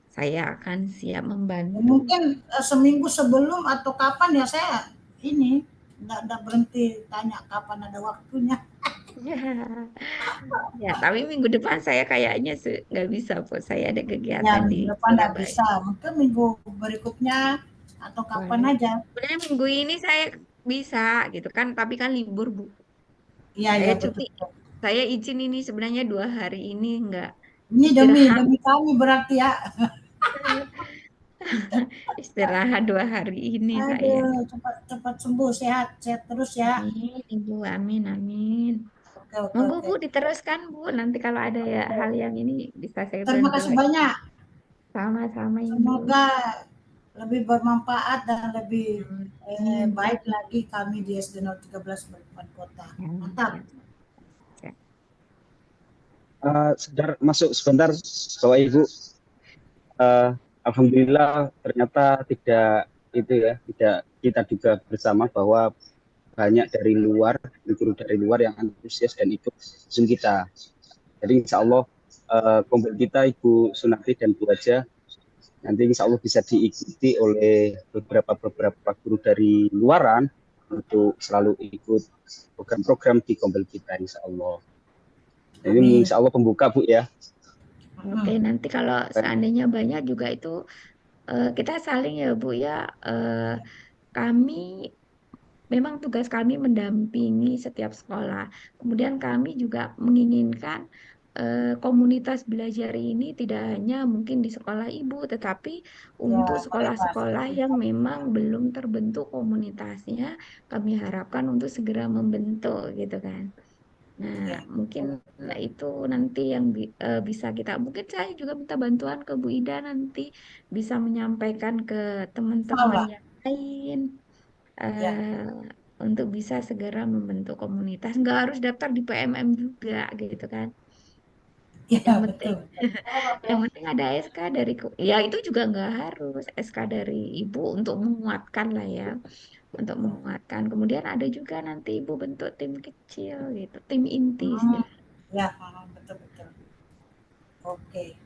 saya akan siap Ya, membantu. mungkin seminggu sebelum atau kapan ya saya ini enggak berhenti tanya kapan ada waktunya. Ya, tapi minggu depan saya kayaknya nggak bisa, Bu. Saya ada Ya, kegiatan di minggu depan enggak Surabaya. bisa. Mungkin minggu berikutnya atau kapan Boleh. aja. Sebenarnya minggu ini saya bisa gitu kan, tapi kan libur, Bu. Iya, iya, Saya betul. cuti. Saya izin ini sebenarnya 2 hari ini nggak Ini demi istirahat. demi kami berarti ya. Istirahat 2 hari ini saya. Aduh, cepat cepat sembuh, sehat, sehat terus ya. Amin, Ibu. Amin, amin. Oke, oke, Monggo oke. Bu, diteruskan Bu. Nanti kalau ada ya hal Oke. yang ini bisa saya Terima bantu kasih lagi. banyak. Sama-sama Ibu. Semoga lebih bermanfaat dan lebih Amin. baik lagi kami di SD 013 Balikpapan Kota. Ya, Mantap. ya, ya. Sebentar, masuk sebentar, Bapak Ibu. Eh, Alhamdulillah ternyata tidak itu ya, tidak kita juga bersama bahwa banyak dari luar, guru dari luar yang antusias dan ikut Zoom kita. Jadi insya Allah kompil kita Ibu Sunarti dan Bu Aja nanti insya Allah bisa diikuti oleh beberapa guru dari luaran untuk selalu ikut program-program di kompil kita insya Allah. Jadi Amin. insya Allah pembuka Bu ya. Oke, nanti kalau seandainya banyak juga itu kita saling ya Bu ya. Kami memang tugas kami mendampingi setiap sekolah. Kemudian kami juga menginginkan komunitas belajar ini tidak hanya mungkin di sekolah ibu, tetapi Ya, untuk meluas. sekolah-sekolah yang memang belum terbentuk komunitasnya, kami harapkan untuk segera membentuk gitu kan. Nah, Ya. mungkin itu nanti yang bisa kita, mungkin saya juga minta bantuan ke Bu Ida nanti bisa menyampaikan ke teman-teman Salah. yang lain Ya. untuk bisa segera membentuk komunitas. Nggak harus daftar di PMM juga gitu kan. Ya, Yang penting, betul. yang penting ada SK dari, ya itu juga nggak harus SK dari ibu untuk menguatkan lah ya, untuk menguatkan. Kemudian ada juga nanti ibu bentuk tim kecil gitu, tim inti Hmm, istilah. ya, betul betul. Oke,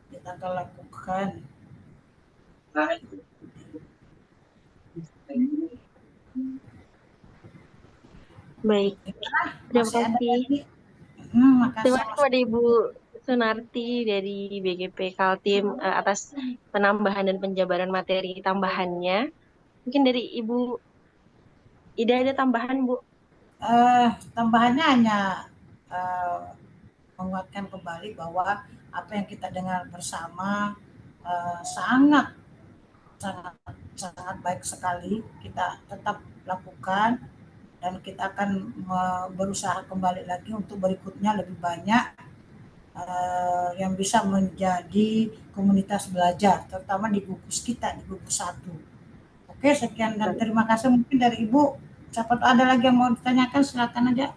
kita akan lakukan. Baik, Gimana? terima Masih ada kasih. lagi? Terima Makasih kasih Mas. kepada Ibu Sunarti dari BGP Kaltim atas penambahan dan penjabaran materi tambahannya. Mungkin dari Ibu Ida ada tambahan, Bu? Tambahannya hanya eh, menguatkan kembali bahwa apa yang kita dengar bersama sangat sangat sangat baik sekali. Kita tetap lakukan dan kita akan berusaha kembali lagi untuk berikutnya lebih banyak yang bisa menjadi komunitas belajar, terutama di gugus kita di gugus satu. Oke, sekian dan terima kasih. Mungkin dari Ibu, siapa tahu ada lagi yang mau ditanyakan, silakan aja.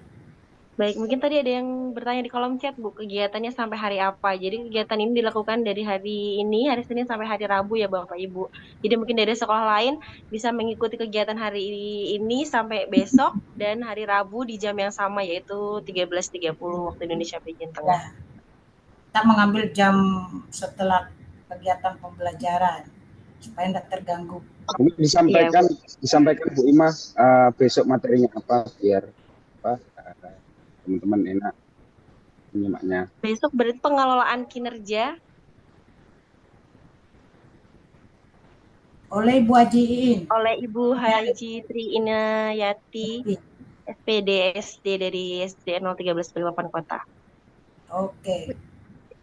Baik, mungkin tadi ada yang bertanya di kolom chat, Bu, kegiatannya sampai hari apa. Jadi kegiatan ini dilakukan dari hari ini, hari Senin sampai hari Rabu ya Bapak Ibu. Jadi mungkin dari sekolah lain bisa mengikuti kegiatan hari ini sampai besok dan hari Rabu di jam yang sama yaitu 13.30 waktu Indonesia bagian tengah. Ya, kita mengambil jam setelah kegiatan pembelajaran supaya tidak terganggu. Ini Iya, Bu. disampaikan Bu Ima besok materinya apa biar teman-teman enak menyimaknya. Besok berarti pengelolaan kinerja Oleh Ibu Haji Iin. oleh Ibu Haji Tri Inayati, SPD SD dari SD 013 Balikpapan Kota. Oke.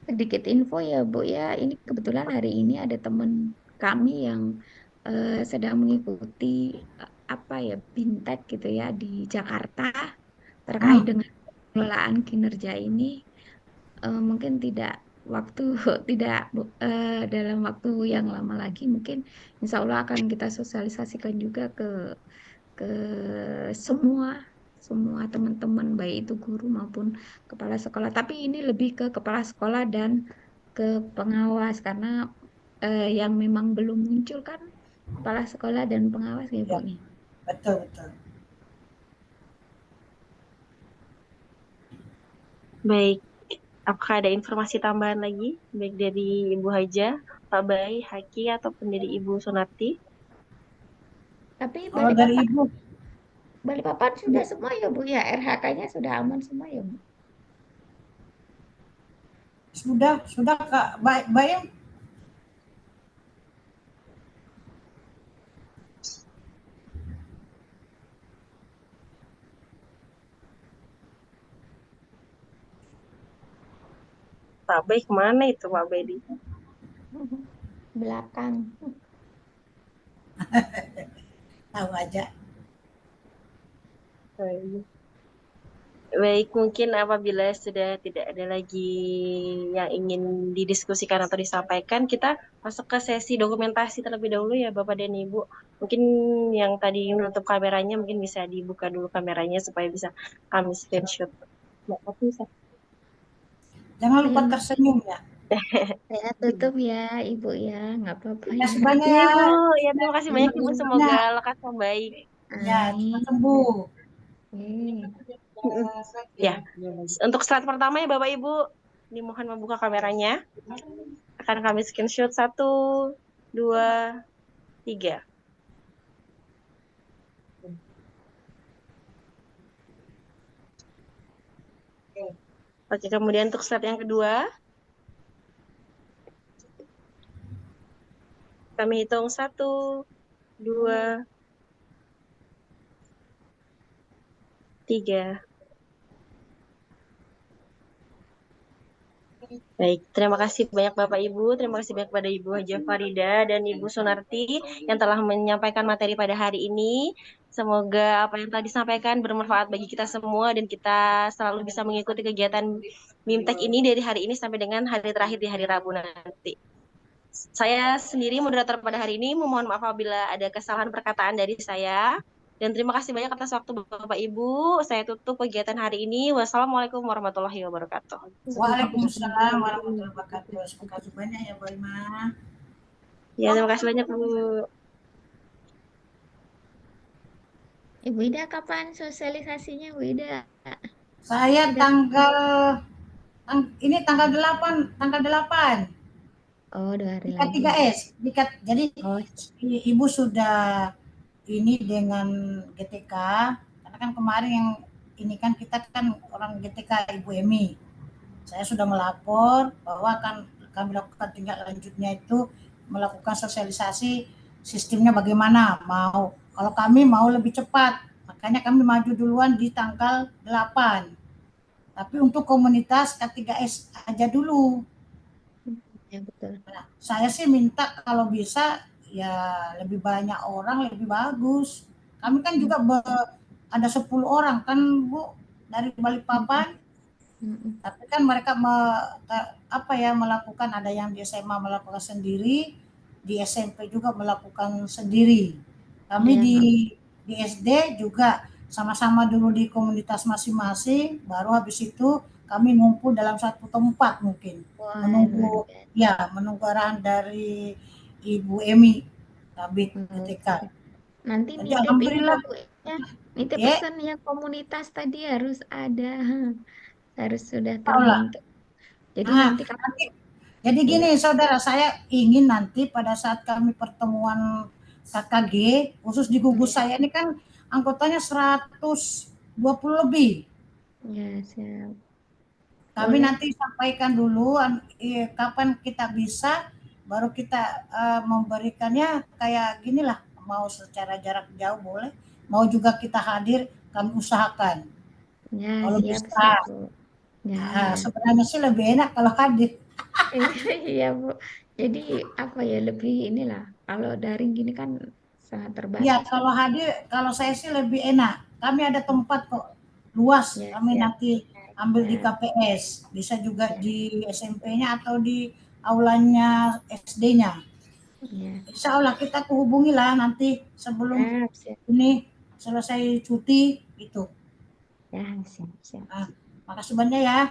Sedikit info ya Bu ya, ini kebetulan hari ini ada teman kami yang sedang mengikuti apa ya Bintek gitu ya di Jakarta terkait Hmm. dengan pengelolaan kinerja ini mungkin tidak waktu dalam waktu yang lama lagi mungkin insya Allah akan kita sosialisasikan juga ke semua semua teman-teman baik itu guru maupun kepala sekolah. Tapi ini lebih ke kepala sekolah dan ke pengawas karena yang memang belum muncul kan kepala sekolah dan pengawas ya Ya, Bu nih. betul betul. Baik, apakah ada informasi tambahan lagi, baik dari Ibu Haja, Pak Bay, Haki, ataupun dari Ibu Sunarti? Tapi Kalau dari Ibu Balikpapan sudah semua ya Bu ya, RHK-nya sudah aman semua ya Bu. sudah Kak, baik baik. Pak Bay kemana itu Pak Bay? Belakang. Tahu aja. Baik, mungkin apabila sudah tidak ada lagi yang ingin didiskusikan atau disampaikan, kita masuk ke sesi dokumentasi terlebih dahulu ya Bapak dan Ibu. Mungkin yang tadi menutup kameranya mungkin bisa dibuka dulu kameranya supaya bisa kami screenshot. Mbak Tati bisa. Jangan lupa Saya, tersenyum ya. saya tutup ya Ibu ya, nggak apa-apa Terima ya. kasih banyak Iya ya. Ibu, ya terima kasih banyak Ibu. Terima kasih Semoga banyak. lekas membaik. Ya, cepat Amin. sembuh. Oke. Ya, untuk slide pertama ya Bapak Ibu, dimohon membuka kameranya. Akan kami screenshot 1, 2, 3. Oke, kemudian untuk slide yang kedua, kami hitung 1, 2, 3. Baik, terima kasih banyak Bapak Ibu, terima kasih banyak pada Ibu Haja Farida dan Ibu Sunarti yang telah menyampaikan materi pada hari ini. Semoga apa yang telah disampaikan bermanfaat bagi kita semua dan kita selalu bisa mengikuti kegiatan BIMTEK ini dari hari ini sampai dengan hari terakhir di hari Rabu nanti. Saya sendiri moderator pada hari ini memohon maaf apabila ada kesalahan perkataan dari saya. Dan terima kasih banyak atas waktu Bapak Ibu. Saya tutup kegiatan hari ini. Wassalamualaikum warahmatullahi wabarakatuh. Waalaikumsalam warahmatullahi wabarakatuh. Terima kasih banyak ya Bu Ima. Ya, terima kasih banyak Bu. Ibu Ida kapan sosialisasinya Bu Ida? Saya Sudah. ini tanggal 8 Oh, 2 hari di lagi. K3S. Jadi Oh, Ibu sudah ini dengan GTK karena kan kemarin yang ini kan kita kan orang GTK Ibu Emi. Saya sudah melapor bahwa akan kami lakukan tindak lanjutnya itu melakukan sosialisasi sistemnya bagaimana mau kalau kami mau lebih cepat makanya kami maju duluan di tanggal 8 tapi untuk komunitas K3S aja dulu. ya betul. Nah, saya sih minta kalau bisa ya lebih banyak orang lebih bagus. Kami kan juga ada 10 orang kan Bu dari Balikpapan, tapi kan mereka melakukan ada yang di SMA melakukan sendiri, di SMP juga melakukan sendiri. Kami Ya, di SD juga sama-sama dulu di komunitas masing-masing, baru habis itu kami ngumpul dalam satu tempat mungkin wah luar menunggu biasa. menunggu arahan dari Ibu Emi Kabit ketika. Oke. Nanti Jadi nitip ini ya alhamdulillah Bu ya. Nitip ya, pesan yang komunitas tadi harus ada, harus sudah Allah. terbentuk. Jadi Nah, nanti kalau nanti jadi ya, gini saudara, saya ingin nanti pada saat kami pertemuan KKG, khusus di gugus ya, saya ini kan anggotanya 120 lebih. ya siap. Kami Boleh. nanti sampaikan dulu kapan kita bisa, baru kita memberikannya kayak ginilah, mau secara jarak jauh boleh, mau juga kita hadir, kami usahakan. Ya Kalau siap bisa, siap Bu. Ya ya. sebenarnya sih lebih enak kalau hadir. Iya Bu. Jadi apa ya, lebih inilah, kalau daring gini kan sangat Ya, terbatas. kalau hadir, kalau saya sih lebih enak. Kami ada tempat kok luas. Ya, Kami siap. nanti ambil di Ya, KPS, bisa juga ya, di SMP-nya atau di aulanya SD-nya. ya. Insya Allah kita hubungi lah nanti sebelum Siap, siap. ini selesai cuti itu. Ya, siap, siap. Nah, makasih banyak ya.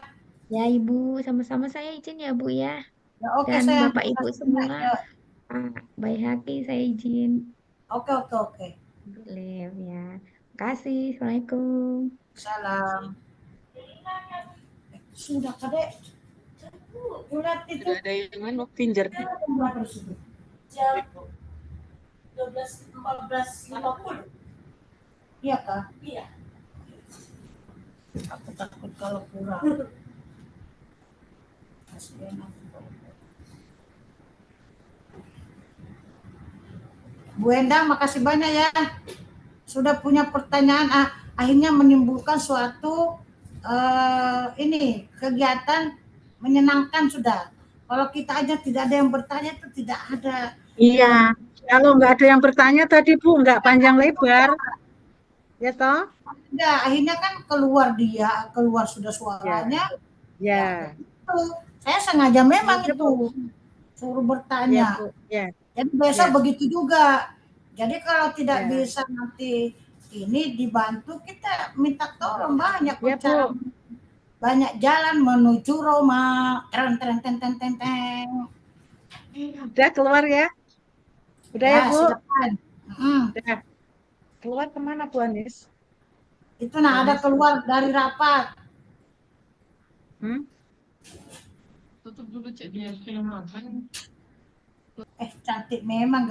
Ya, Ibu, sama-sama, saya izin ya, Bu ya. Ya oke Dan sayang, Bapak Ibu makasih banyak. semua, Ya, baik hati saya izin. oke oke oke. Boleh ya. Makasih. Assalamualaikum. Salam. Sudah kadek. Sudah itu. Sudah ada yang mana pinjar. Berapa di situ? Jam 12.14.50. Iya kak? Iya. Aku takut kalau kurang. Kasihan aku kalau kurang. Bu Endang, makasih banyak ya. Sudah punya pertanyaan, akhirnya menimbulkan suatu ini kegiatan menyenangkan sudah. Kalau kita aja tidak ada yang bertanya itu tidak ada. Iya, kalau nggak ada yang bertanya tadi Bu, nggak panjang lebar, ya toh? Tidak, akhirnya kan keluar sudah Ya, suaranya. Ya, ya, itu. Saya sengaja memang ya itu Bu, suruh ya bertanya. Bu, ya, Jadi besok ya, begitu juga. Jadi kalau tidak ya, bisa nanti ini dibantu, kita minta tolong banyak ya cara, Bu. banyak jalan menuju Roma. Tren tren ten ten ten ten. Udah keluar ya? Udah ya Ya, Bu? silakan. Udah. Keluar kemana Bu Anis? Itu nah ada Anis. keluar dari rapat. Hmm? Cantik memang.